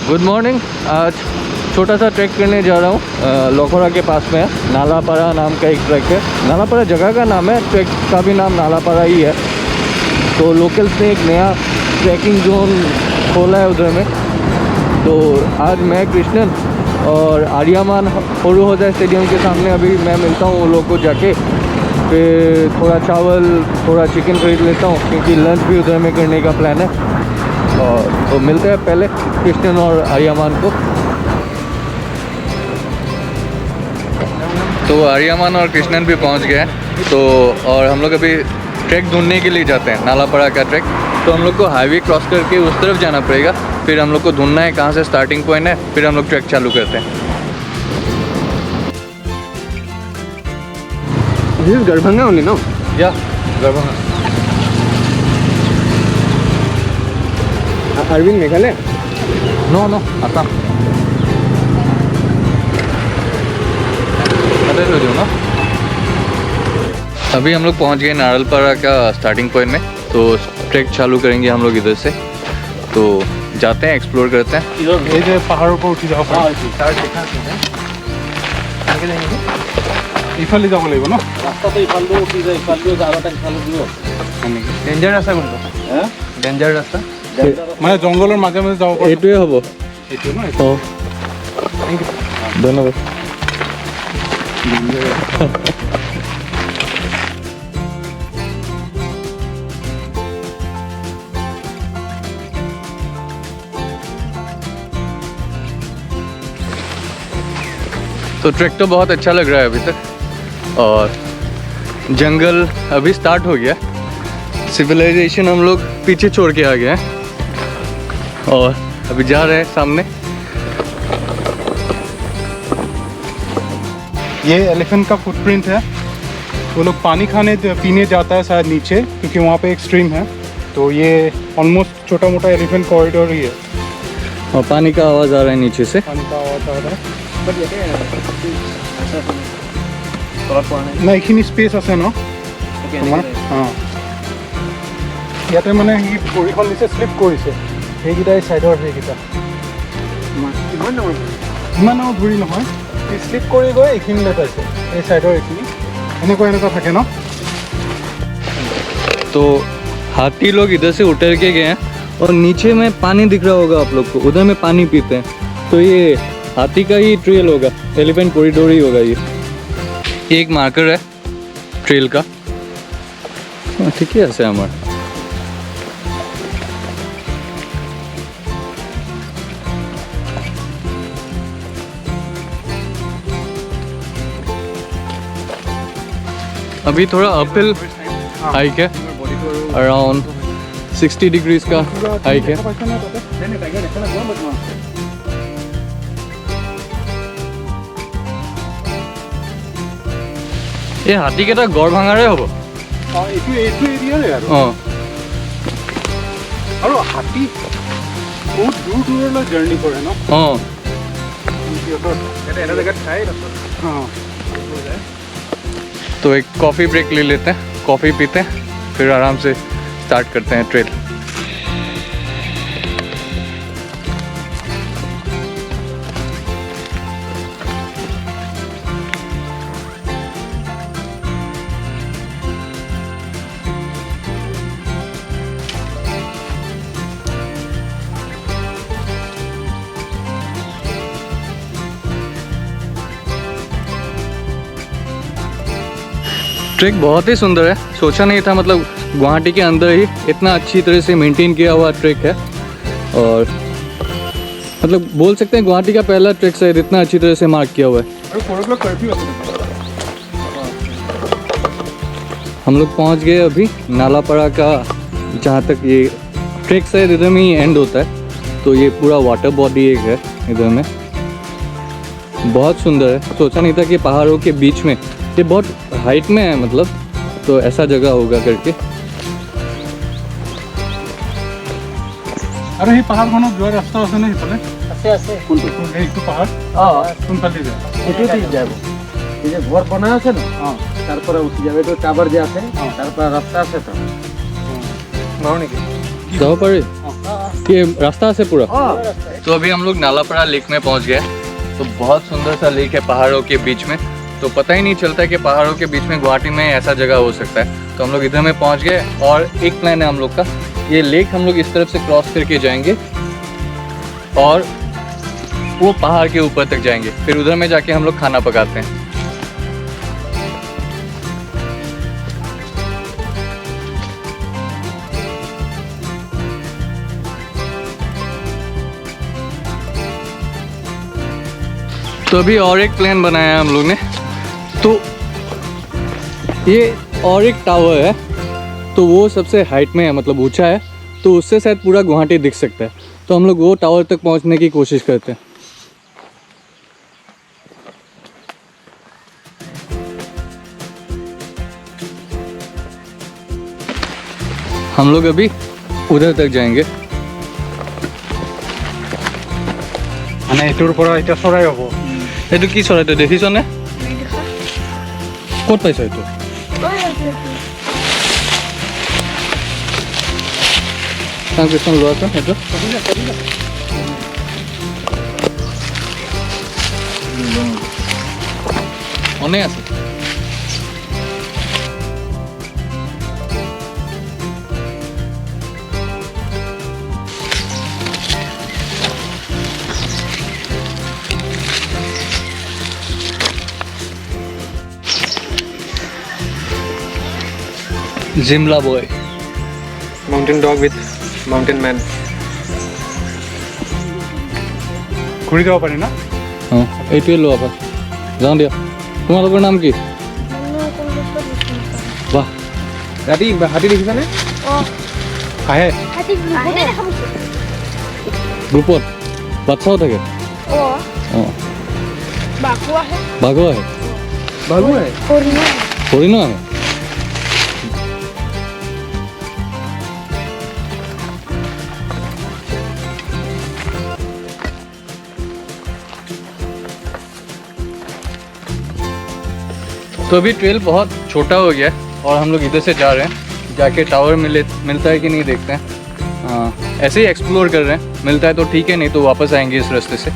Good morning. आज छोटा सा ट्रैक करने जा रहा हूँ। लोखोरा के पास में है, नालापारा नाम का एक ट्रैक है। नालापारा जगह का नाम है, ट्रैक का भी नाम नालापारा ही है। तो लोकल्स ने एक नया ट्रैकिंग जोन खोला है उधर में। तो आज मैं कृष्णन और आर्यमान होरू होजा स्टेडियम के सामने अभी मैं मिलता हूँ उन लोगों को जाके। फिर थोड़ा चावल थोड़ा चिकन खरीद लेता हूँ क्योंकि लंच भी उधर में करने का प्लान है। और तो मिलते हैं पहले कृष्णन और आर्यमान को। तो आर्यमान और कृष्णन भी पहुंच गए हैं। तो और हम लोग अभी ट्रैक ढूंढने के लिए जाते हैं, नालापारा का ट्रैक। तो हम लोग को हाईवे क्रॉस करके उस तरफ जाना पड़ेगा। फिर हम लोग को ढूंढना है कहाँ से स्टार्टिंग पॉइंट है, फिर हम लोग ट्रैक चालू करते हैं। This is Garbhanga only, no? या दरभंगा। अरविंद मेघालय? No no Assam. ना अभी हम लोग पहुंच गए नारलपारा का स्टार्टिंग पॉइंट में। तो ट्रैक चालू करेंगे हम लोग इधर से। तो जाते हैं, एक्सप्लोर करते हैं। ये पहाड़ों पर उठी जाओ। इफाले যাব লাগিব ন? রাস্তাতে ইফালটো উঠি যায়, ইফালটো যাওয়াটা ইফালে দিব। ডেঞ্জাৰ ৰাস্তা কোনটো? হ্যাঁ ডেঞ্জাৰ ৰাস্তা মানে জংগলৰ মাজে মাজে যাব পাৰো। এইটোৱে হ'ব। এইটো ন? অঁ ধন্যবাদ। तो ट्रैक तो बहुत अच्छा लग रहा है अभी तक। और जंगल अभी स्टार्ट हो गया। सिविलाइजेशन हम लोग पीछे छोड़ के आ गए हैं और अभी जा रहे हैं सामने। ये एलिफेंट का फुटप्रिंट है। वो लोग पानी पीने जाता है शायद नीचे, क्योंकि वहाँ पे एक स्ट्रीम है। तो ये ऑलमोस्ट छोटा मोटा एलिफेंट कॉरिडोर ही है। और पानी का आवाज़ आ रहा है नीचे से। पानी का आवाज आ रहा है তলত পৰা নাই। না, এইখিনি স্পেচ আছে ন তোমাৰ? অঁ, ইয়াতে মানে সি ভৰিখন নিচে শ্লিপ কৰিছে। সেইকেইটা এই ছাইডৰ সেইকেইটা ইমান ডাঙৰ ভৰি নহয়, সি শ্লিপ কৰি গৈ এইখিনিলৈ পাইছে। এই ছাইডৰ এইখিনি এনেকুৱা থাকে ন। तो हाथी लोग इधर से उतर के गए हैं और नीचे में पानी दिख रहा होगा आप लोग को, उधर में पानी पीते हैं। तो ये हाथी का ही ट्रेल होगा, एलिफेंट कॉरिडोर ही होगा ये एक मार्कर है ट्रेल का। ठीक है ऐसे हमारा। अभी थोड़ा अपहिल हाइक है, अराउंड 60 डिग्रीज का हाइक है। ये हाथी केटा गड़ भाঙাৰে হ'ব। এইটো এৰিয়াৰে আৰু হাতী বহুত দূৰ দূৰলৈ জাৰ্ণি কৰে ন। এটা জেগাত খাই तो एक कॉफ़ी ब्रेक ले लेते हैं, कॉफ़ी पीते हैं, फिर आराम से स्टार्ट करते हैं ट्रेल। ट्रैक बहुत ही सुंदर है। सोचा नहीं था, मतलब गुवाहाटी के अंदर ही इतना अच्छी तरह से मेंटेन किया हुआ ट्रैक है। और मतलब बोल सकते हैं गुवाहाटी का पहला ट्रैक शायद इतना अच्छी तरह से मार्क किया हुआ है। हम लोग पहुंच गए अभी नालापारा का, जहाँ तक ये ट्रैक शायद इधर में ही एंड होता है। तो ये पूरा वाटर बॉडी एक है इधर में, बहुत सुंदर है। सोचा नहीं था कि पहाड़ों के बीच में, ये बहुत हाइट में है मतलब, तो ऐसा जगह होगा करके। আৰু সেই পাহাৰখনত যোৱাৰ ৰাস্তা আছে নে সেইফালে? আছে আছে। কোনটো? এইটো পাহাৰ? কোনফালে যায়? এইটোতেই যাব। এই যে ঘর বনা আছে না, তারপরে উঠে যাবে। এটা টাবার যে আছে, তারপরে রাস্তা আছে তো। ঘৰ নেকি? যাব পাৰি। ये रास्ता से पूरा। तो अभी हम लोग नालापाड़ा लेक में पहुंच गए। तो बहुत सुंदर सा लेक है पहाड़ों के बीच में। तो पता ही नहीं चलता कि पहाड़ों के बीच में गुवाहाटी में ऐसा जगह हो सकता है। तो हम लोग इधर में पहुंच गए और एक प्लान है हम लोग का, ये लेक हम लोग इस तरफ से क्रॉस करके जाएंगे और वो पहाड़ के ऊपर तक जाएंगे, फिर उधर में जाके हम लोग खाना पकाते हैं। तो अभी और एक प्लान बनाया है हम लोग ने। तो ये और एक टावर है, तो वो सबसे हाइट में है, मतलब ऊंचा है, तो उससे शायद पूरा गुवाहाटी दिख सकता है। तो हम लोग वो टावर तक पहुंचने की कोशिश करते हैं। हम लोग अभी उधर तक जाएंगे। মানে এইটোৰ পৰা এতিয়া চৰাই হ'ব। এইটো কি চৰাইটো দেখিছনে? ক'ত পাইছ এইটো? কৃষ্ণ লোৱাচোন সেইটো। অনেক আছে। Zimla boy. Mountain dog with mountain men. ঘূৰি যাব পাৰি না? অঁ এইটোৱে লোৱা ভাল। যাওঁ দিয়া। তোমালোকৰ নাম কি? বাহ, ৰাতি হাতী দেখিছানে? আহে গ্ৰুপত বাচ্চাও থাকে। অঁ বাঘো আহে। বাঘু আহে। হৰিণ আহে। तो अभी ट्रेल बहुत छोटा हो गया है और हम लोग इधर से जा रहे हैं। जाके टावर मिलता है कि नहीं देखते हैं। ऐसे ही एक्सप्लोर कर रहे हैं, मिलता है तो ठीक है, नहीं तो वापस आएंगे इस रास्ते से।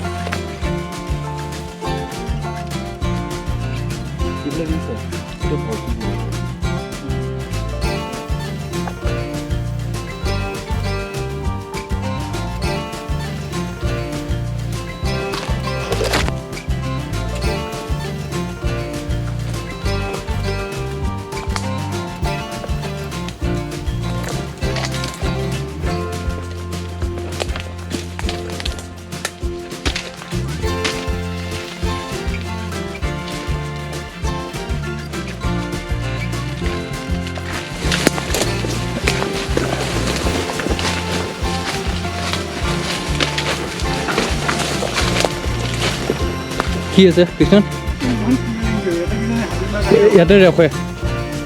কি আছে কৃষ্ণ? ইয়াতে ৰাখে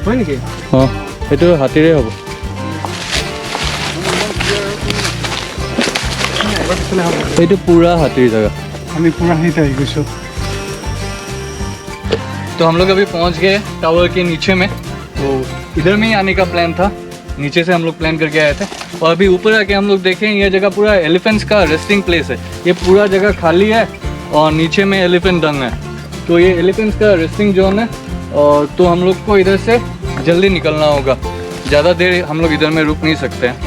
হয় নেকি? অঁ এইটো হাতীৰে হ'ব। এইটো पूरा हाथी जगह। আমি পুৰা হেৰিত আহি গৈছোঁ। तो हम लोग अभी पहुंच गए टावर के नीचे में। तो इधर में ही आने का प्लान था, नीचे से हम लोग प्लान करके आए थे। और अभी ऊपर आके हम लोग देखें, ये जगह पूरा एलिफेंट्स का रेस्टिंग प्लेस है। ये पूरा जगह खाली है और नीचे में एलिफेंट डंग है। तो ये एलिफेंट्स का रेस्टिंग जोन है। और तो हम लोग को इधर से जल्दी निकलना होगा, ज़्यादा देर हम लोग इधर में रुक नहीं सकते हैं।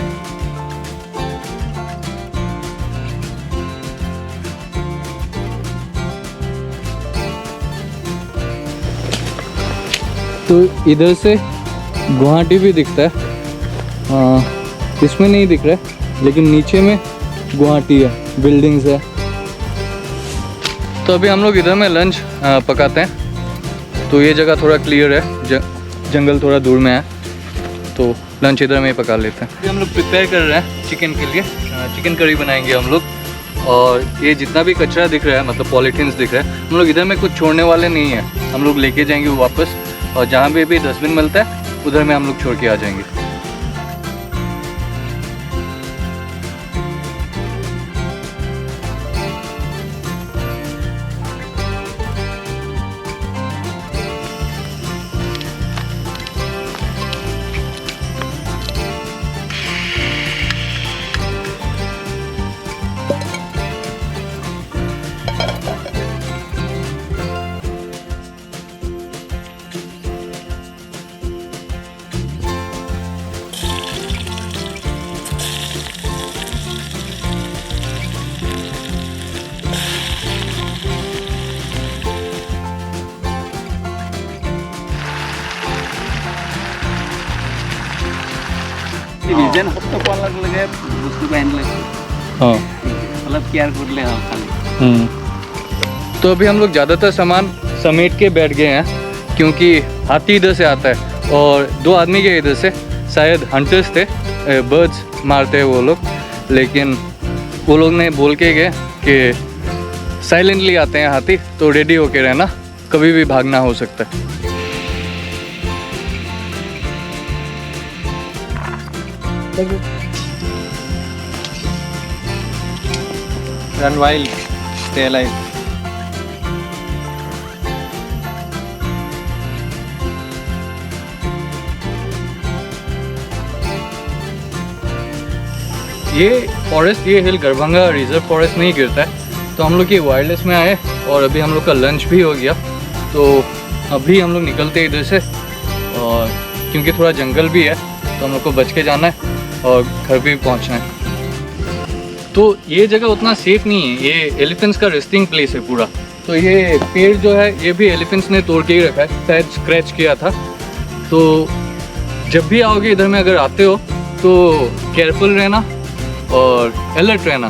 तो इधर से गुवाहाटी भी दिखता है। इसमें नहीं दिख रहा है, लेकिन नीचे में गुवाहाटी है, बिल्डिंग्स है। तो अभी हम लोग इधर में लंच पकाते हैं। तो ये जगह थोड़ा क्लियर है, जंगल थोड़ा दूर में है, तो लंच इधर में ही पका लेते हैं। अभी हम लोग प्रिपेयर कर रहे हैं चिकन के लिए। चिकन करी बनाएंगे हम लोग। और ये जितना भी कचरा दिख रहा है, मतलब पॉलीथीन्स दिख रहा है, हम लोग इधर में कुछ छोड़ने वाले नहीं हैं। हम लोग लेके जाएंगे वापस, और जहाँ पे भी डस्टबिन मिलता है उधर में हम लोग छोड़ के आ जाएंगे। ডিজাইন সত্য পোৱাৰ লগে লগে বস্তুটো আনি লাগে हाँ অলপ কেয়াৰ কৰিলে হ'ল খালি तो अभी हम लोग ज़्यादातर सामान समेट के बैठ गए हैं क्योंकि हाथी इधर से आता है और 2 आदमी के इधर से शायद हंटर्स थे, बर्ड्स मारते हैं वो लोग, लेकिन वो लोग ने बोल के गए कि साइलेंटली आते हैं हाथी, तो रेडी होके रहना, कभी भी भागना हो सकता है। run wild stay alive ये फॉरेस्ट, ये हिल गरभंगा रिजर्व फॉरेस्ट नहीं गिरता है, तो हम लोग ये वायरलेस में आए और अभी हम लोग का लंच भी हो गया, तो अभी हम लोग निकलते हैं इधर से, और क्योंकि थोड़ा जंगल भी है तो हम लोग को बच के जाना है और घर भी पहुंचना है। तो ये जगह उतना सेफ नहीं है, ये एलिफेंट्स का रेस्टिंग प्लेस है पूरा, तो ये पेड़ जो है ये भी एलिफेंट्स ने तोड़ के ही रखा है, शायद स्क्रैच किया था। तो जब भी आओगे इधर में, अगर आते हो तो केयरफुल रहना और अलर्ट रहना।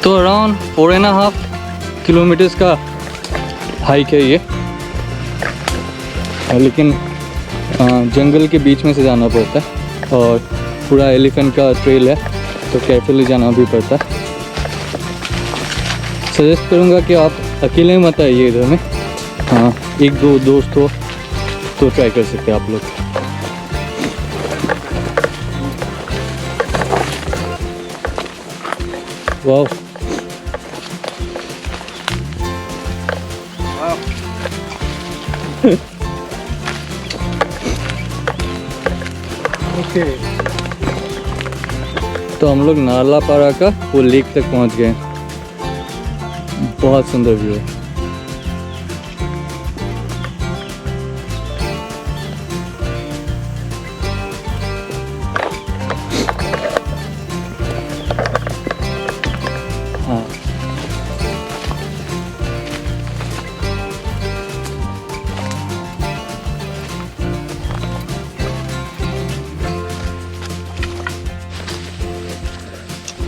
तो अराउंड 4.5 किलोमीटर्स का हाइक है ये, लेकिन जंगल के बीच में से जाना पड़ता है और पूरा एलिफेंट का ट्रेल है, तो केयरफुली जाना भी पड़ता है। सजेस्ट करूँगा कि आप अकेले मत आइए इधर में, हाँ 1-2 दोस्त हो तो ट्राई कर सकते हैं आप लोग। वाह ओके तो हम लोग नालापारा का वो लेक तक पहुंच गए, बहुत सुंदर व्यू है। हाँ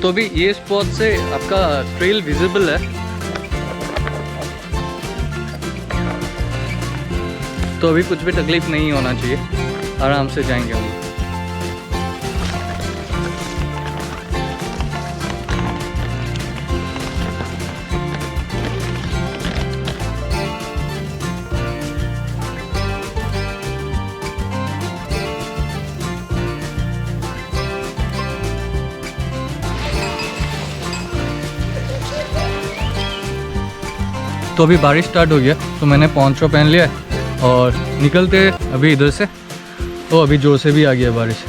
तो अभी ये स्पॉट से आपका ट्रेल विजिबल है, तो अभी कुछ भी तकलीफ नहीं होना चाहिए, आराम से जाएंगे हम। तो अभी बारिश स्टार्ट हो गया, तो मैंने पॉन्चो पहन लिया है और निकलते अभी इधर से। तो अभी जोर से भी आ गया बारिश।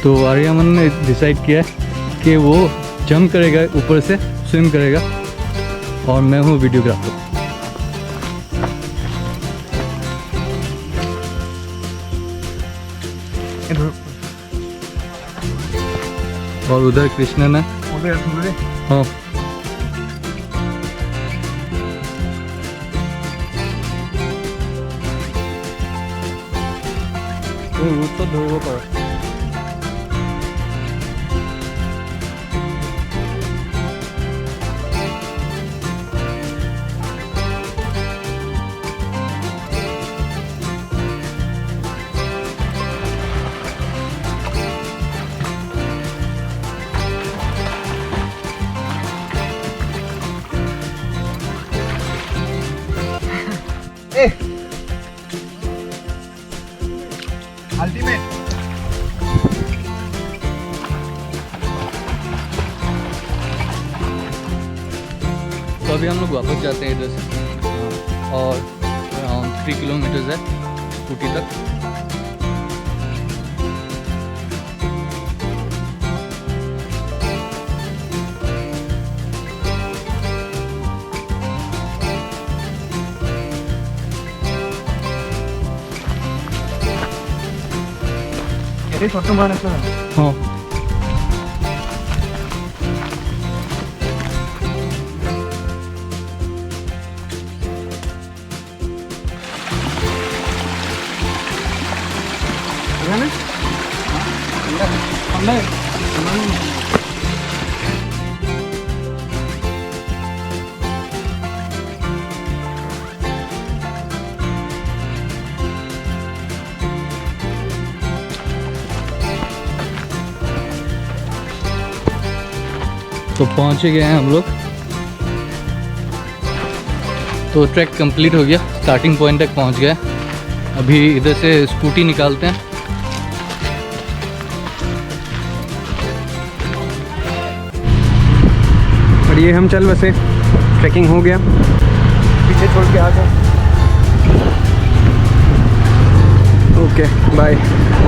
तो आर्यमन ने डिसाइड किया है कि वो जंप करेगा, ऊपर से स्विम करेगा, और मैं हूँ वीडियोग्राफर। और उधर कृष्णन है। हाँ तो धरब पारा। अल्टीमेट। तो अभी हम लोग वापस जाते हैं इधर से और अराउंड 3 किलोमीटर्स है स्कूटी तक। ये छोटू मानस ना। हाँ तो पहुँच गए हैं हम लोग। तो ट्रैक कंप्लीट हो गया, स्टार्टिंग पॉइंट तक पहुँच गए। अभी इधर से स्कूटी निकालते हैं। और ये हम चल बसे, ट्रैकिंग हो गया, पीछे छोड़ के आ गए। Okay bye.